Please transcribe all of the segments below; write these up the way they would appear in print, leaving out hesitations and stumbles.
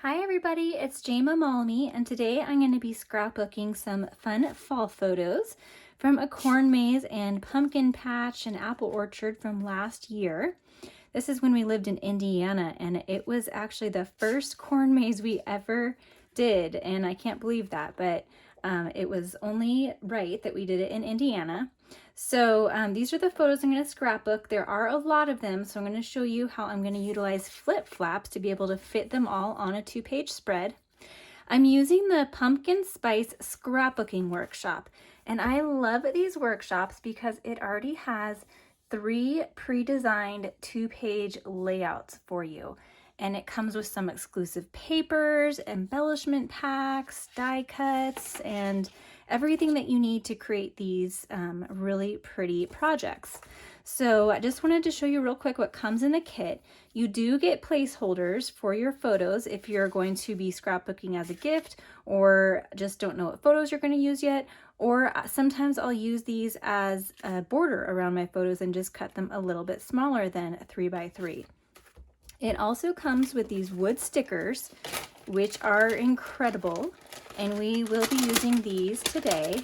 Hi everybody, it's Jama Malmy, and today I'm going to be scrapbooking some fun fall photos from a corn maze and pumpkin patch and apple orchard from last year. This is when we lived in Indiana, and it was actually the first corn maze we ever did, and I can't believe that, but it was only right that we did it in Indiana. So these are the photos I'm going to scrapbook. There are a lot of them, so I'm going to show you how I'm going to utilize flip flaps to be able to fit them all on a 2-page spread. I'm using the Pumpkin Spice Scrapbooking Workshop, and I love these workshops because it already has 3 pre-designed 2-page layouts for you. And it comes with some exclusive papers, embellishment packs, die cuts, and everything that you need to create these really pretty projects. So I just wanted to show you real quick what comes in the kit. You do get placeholders for your photos if you're going to be scrapbooking as a gift or just don't know what photos you're going to use yet. Or sometimes I'll use these as a border around my photos and just cut them a little bit smaller than 3x3. It also comes with these wood stickers, which are incredible, and we will be using these today.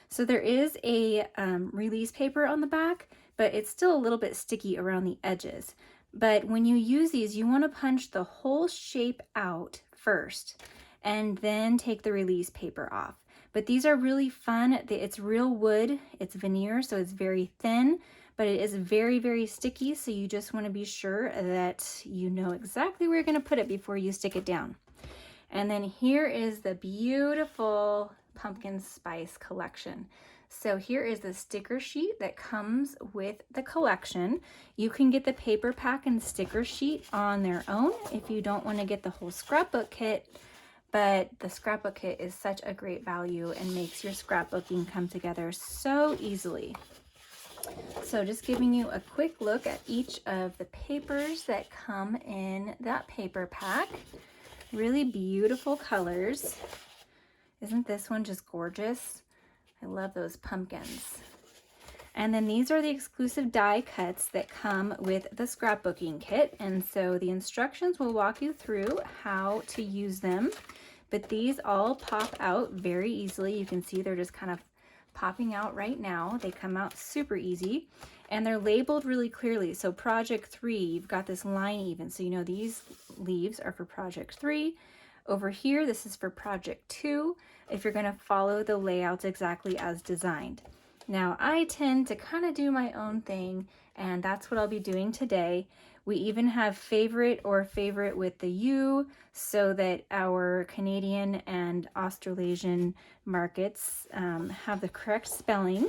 So there is a release paper on the back, but it's still a little bit sticky around the edges. But when you use these, you want to punch the whole shape out first and then take the release paper off. But these are really fun. It's real wood, it's veneer, so it's very thin, but it is very, very sticky, so you just want to be sure that you know exactly where you're going to put it before you stick it down. And then here is the beautiful Pumpkin Spice collection. So here is the sticker sheet that comes with the collection. You can get the paper pack and sticker sheet on their own if you don't want to get the whole scrapbook kit, but the scrapbook kit is such a great value and makes your scrapbooking come together so easily. So just giving you a quick look at each of the papers that come in that paper pack. Really beautiful colors. Isn't this one just gorgeous? I love those pumpkins. And then these are the exclusive die cuts that come with the scrapbooking kit. And so the instructions will walk you through how to use them. But these all pop out very easily. You can see they're just kind of popping out right now. They come out super easy. And they're labeled really clearly. So project 3, you've got this line even. So you know these leaves are for project 3. Over here, this is for project 2, if you're going to follow the layouts exactly as designed. Now, I tend to kind of do my own thing, and that's what I'll be doing today. We even have favorite or favorite with the U, so that our Canadian and Australasian markets have the correct spelling.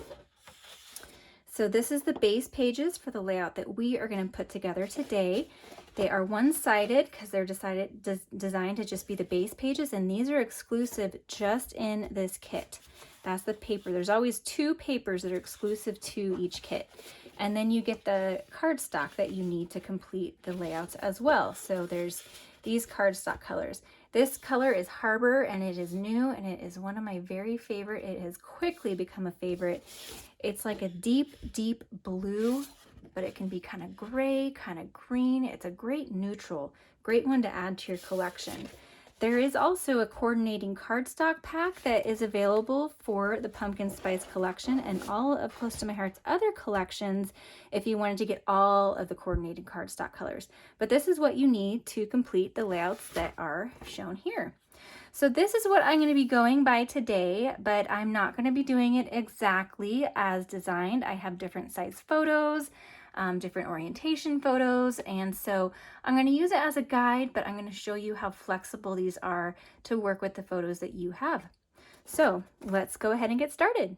So this is the base pages for the layout that we are going to put together today. They are one-sided because they're designed to just be the base pages, and these are exclusive just in this kit. That's the paper. There's always 2 papers that are exclusive to each kit. And then you get the cardstock that you need to complete the layouts as well. So there's these cardstock colors. This color is Harbour, and it is new, and it is one of my very favorite. It has quickly become a favorite. It's like a deep, deep blue, but it can be kind of gray, kind of green. It's a great neutral, great one to add to your collection. There is also a coordinating cardstock pack that is available for the Pumpkin Spice collection and all of Close to My Heart's other collections if you wanted to get all of the coordinated cardstock colors. But this is what you need to complete the layouts that are shown here. So this is what I'm going to be going by today, but I'm not going to be doing it exactly as designed. I have different size photos, different orientation photos, and so I'm going to use it as a guide, but I'm going to show you how flexible these are to work with the photos that you have. So let's go ahead and get started.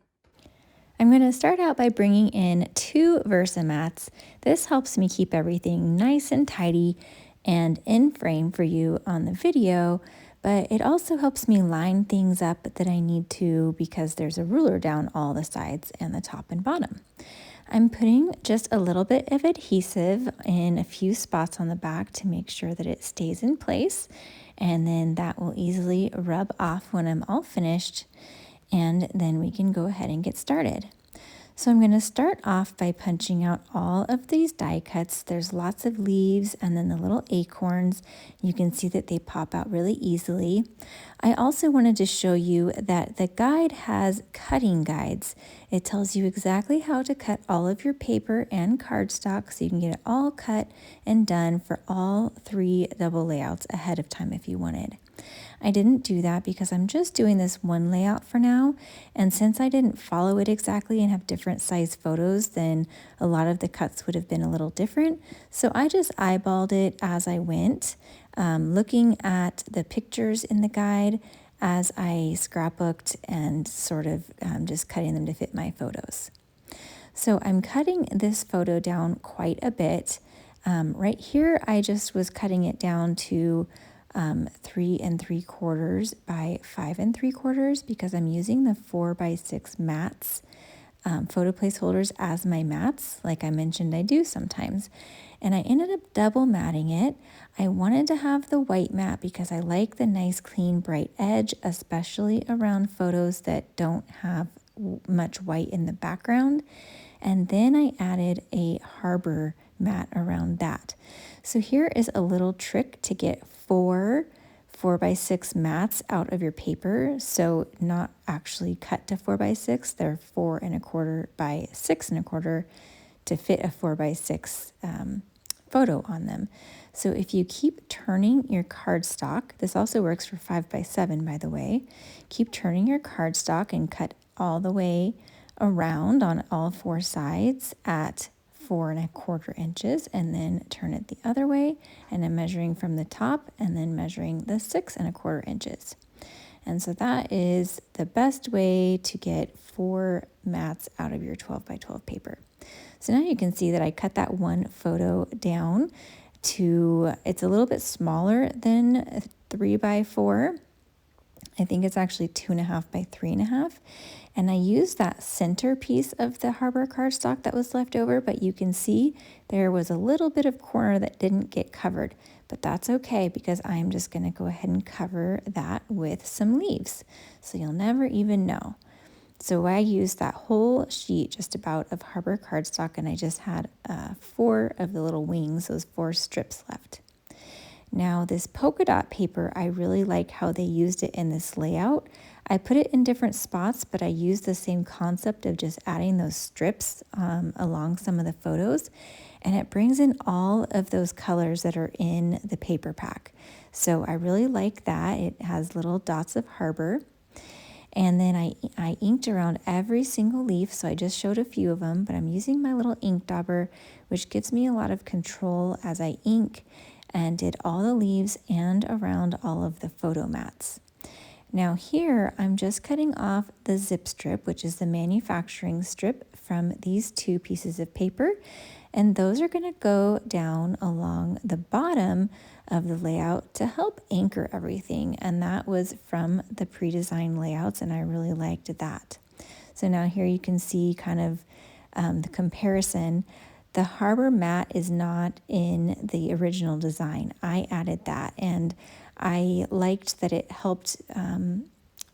I'm going to start out by bringing in 2 Versamats. This helps me keep everything nice and tidy and in frame for you on the video, but it also helps me line things up that I need to because there's a ruler down all the sides and the top and bottom. I'm putting just a little bit of adhesive in a few spots on the back to make sure that it stays in place, and then that will easily rub off when I'm all finished, and then we can go ahead and get started. So I'm going to start off by punching out all of these die cuts. There's lots of leaves and then the little acorns. You can see that they pop out really easily. I also wanted to show you that the guide has cutting guides. It tells you exactly how to cut all of your paper and cardstock so you can get it all cut and done for all 3 double layouts ahead of time if you wanted. I didn't do that because I'm just doing this one layout for now, and since I didn't follow it exactly and have different size photos, then a lot of the cuts would have been a little different. So I just eyeballed it as I went, looking at the pictures in the guide as I scrapbooked and sort of just cutting them to fit my photos. So I'm cutting this photo down quite a bit. Right here, I just was cutting it down to 3 3/4 by 5 3/4 because I'm using the 4x6 mats, photo placeholders as my mats, like I mentioned I do sometimes. And I ended up double matting it. I wanted to have the white mat because I like the nice clean bright edge, especially around photos that don't have much white in the background. And then I added a Harbour mat around that. So here is a little trick to get 4x6 mats out of your paper. So not actually cut to 4x6, they're 4 1/4 by 6 1/4 to fit a 4x6 photo on them. So if you keep turning your cardstock, this also works for 5x7 by the way, keep turning your cardstock and cut all the way around on all 4 sides at 4 1/4 inches, and then turn it the other way, and I'm measuring from the top and then measuring the 6 1/4 inches. And so that is the best way to get 4 mats out of your 12x12 paper. So now you can see that I cut that one photo down to, it's a little bit smaller than 3x4. I think it's actually 2.5 by 3.5. And I used that center piece of the Harbour cardstock that was left over, but you can see there was a little bit of corner that didn't get covered, but that's okay because I'm just going to go ahead and cover that with some leaves. So you'll never even know. So I used that whole sheet just about of Harbour cardstock, and I just had 4 of the little wings, those 4 strips left. Now this polka dot paper, I really like how they used it in this layout. I put it in different spots, but I used the same concept of just adding those strips along some of the photos, and it brings in all of those colors that are in the paper pack. So I really like that. It has little dots of Harbour. And then I inked around every single leaf, so I just showed a few of them, but I'm using my little ink dauber, which gives me a lot of control as I ink, and did all the leaves and around all of the photo mats. Now here, I'm just cutting off the zip strip, which is the manufacturing strip from these 2 pieces of paper, and those are going to go down along the bottom of the layout to help anchor everything, and that was from the pre-designed layouts, and I really liked that. So now here you can see kind of the comparison. The Harbour mat is not in the original design. I added that, and I liked that it helped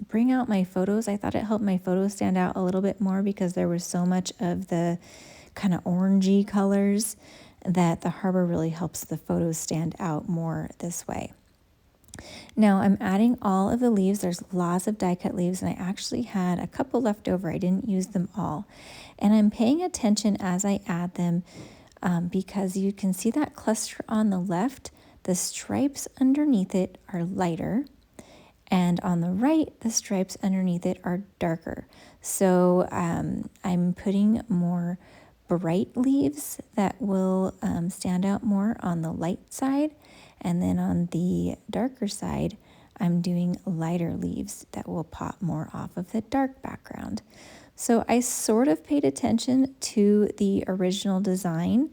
bring out my photos. I thought it helped my photos stand out a little bit more because there was so much of the kind of orangey colors that the Harbour really helps the photos stand out more this way. Now I'm adding all of the leaves. There's lots of die cut leaves, and I actually had a couple left over. I didn't use them all. And I'm paying attention as I add them because you can see that cluster on the left, the stripes underneath it are lighter, and on the right, the stripes underneath it are darker. So I'm putting more bright leaves that will stand out more on the light side, and then on the darker side I'm doing lighter leaves that will pop more off of the dark background. So I sort of paid attention to the original design,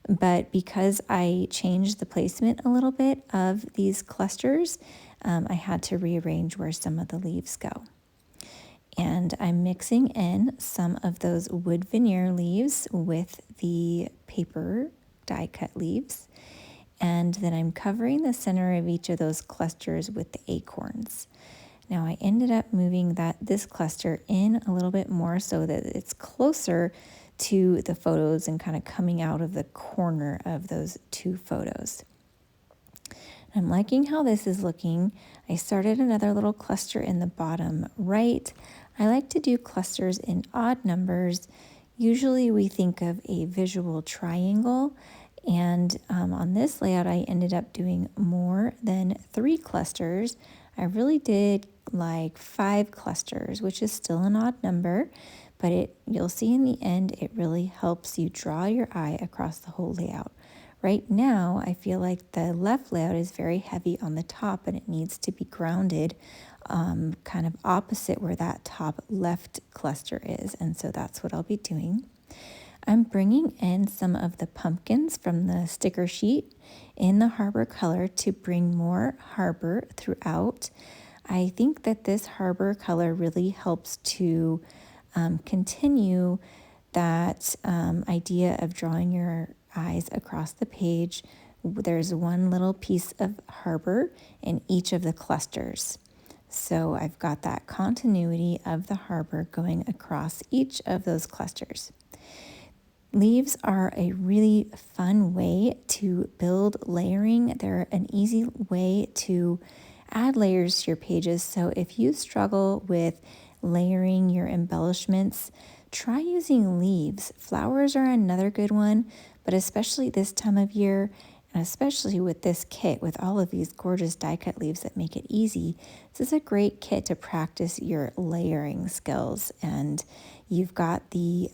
but because I changed the placement a little bit of these clusters, I had to rearrange where some of the leaves go. And I'm mixing in some of those wood veneer leaves with the paper die cut leaves. And then I'm covering the center of each of those clusters with the acorns. Now I ended up moving this cluster in a little bit more so that it's closer to the photos and kind of coming out of the corner of those two photos. I'm liking how this is looking. I started another little cluster in the bottom right. I like to do clusters in odd numbers. Usually we think of a visual triangle, and on this layout I ended up doing more than 3 clusters. I really did like 5 clusters, which is still an odd number, but you'll see in the end it really helps you draw your eye across the whole layout. Right now, I feel like the left layout is very heavy on the top and it needs to be grounded kind of opposite where that top left cluster is. And so that's what I'll be doing. I'm bringing in some of the pumpkins from the sticker sheet in the Harbour color to bring more Harbour throughout. I think that this Harbour color really helps to continue that idea of drawing your eyes across the page. There's one little piece of Harbour in each of the clusters. So I've got that continuity of the Harbour going across each of those clusters. Leaves are a really fun way to build layering. They're an easy way to add layers to your pages. So if you struggle with layering your embellishments, try using leaves. Flowers are another good one, but especially this time of year, and especially with this kit with all of these gorgeous die cut leaves that make it easy, this is a great kit to practice your layering skills. And you've got the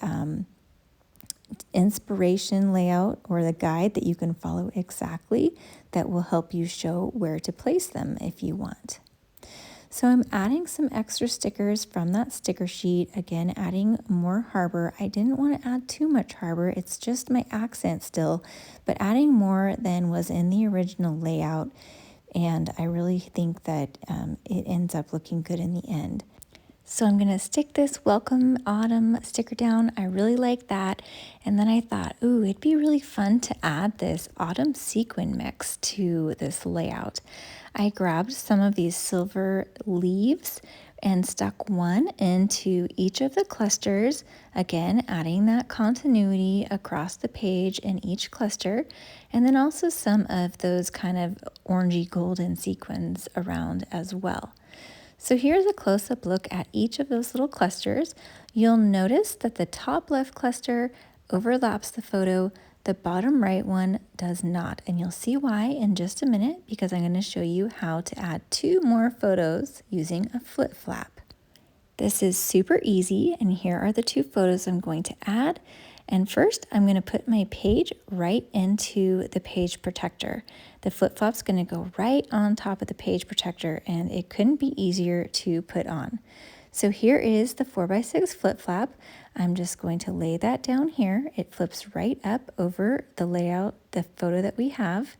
inspiration layout or the guide that you can follow exactly that will help you show where to place them if you want. So I'm adding some extra stickers from that sticker sheet, again adding more Harbour. I didn't want to add too much Harbour, it's just my accent still, but adding more than was in the original layout, and I really think that it ends up looking good in the end. So I'm going to stick this Welcome Autumn sticker down. I really like that. And then I thought, ooh, it'd be really fun to add this autumn sequin mix to this layout. I grabbed some of these silver leaves and stuck one into each of the clusters, again adding that continuity across the page in each cluster, and then also some of those kind of orangey golden sequins around as well. So here's a close-up look at each of those little clusters. You'll notice that the top left cluster overlaps the photo, the bottom right one does not, and you'll see why in just a minute because I'm going to show you how to add 2 more photos using a flip flap. This is super easy, and here are the 2 photos I'm going to add. And first, I'm going to put my page right into the page protector. The flip flop's going to go right on top of the page protector, and it couldn't be easier to put on. So here is the 4x6 flip flap. I'm just going to lay that down here. It flips right up over the layout, the photo that we have.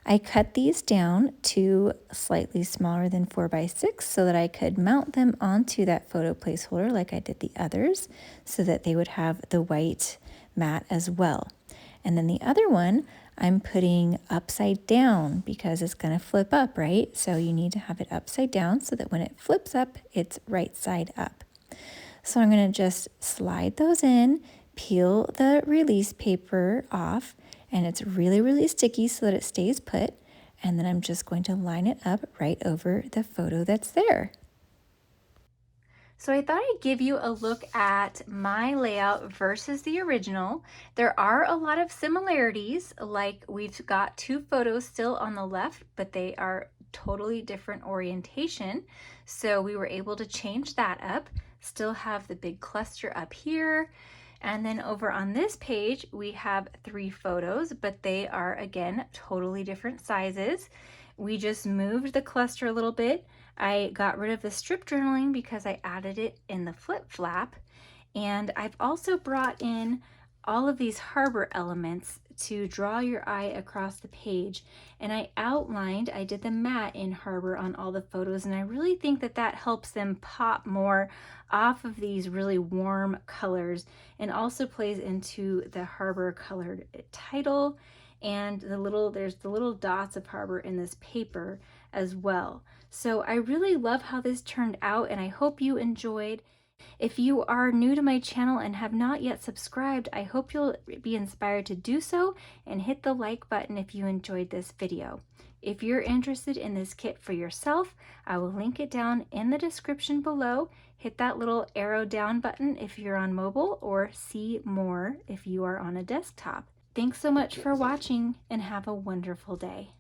I cut these down to slightly smaller than 4x6 so that I could mount them onto that photo placeholder like I did the others so that they would have the white mat as well. And then the other one I'm putting upside down because it's going to flip up, right? So you need to have it upside down so that when it flips up, it's right side up. So I'm going to just slide those in, peel the release paper off, and it's really, really sticky so that it stays put. And then I'm just going to line it up right over the photo that's there. So I thought I'd give you a look at my layout versus the original. There are a lot of similarities, like we've got 2 photos still on the left, but they are totally different orientation. So we were able to change that up, still have the big cluster up here. And then over on this page, we have 3 photos, but they are, again, totally different sizes. We just moved the cluster a little bit. I got rid of the strip journaling because I added it in the flip flap. And I've also brought in all of these Harbour elements to draw your eye across the page. And I did the matte in Harbour on all the photos, and I really think that that helps them pop more off of these really warm colors and also plays into the Harbour colored title and there's the little dots of Harbour in this paper as well. So I really love how this turned out, and I hope you enjoyed. If you are new to my channel and have not yet subscribed, I hope you'll be inspired to do so and hit the like button if you enjoyed this video. If you're interested in this kit for yourself, I will link it down in the description below. Hit that little arrow down button if you're on mobile, or see more if you are on a desktop. Thanks so much for watching, and have a wonderful day.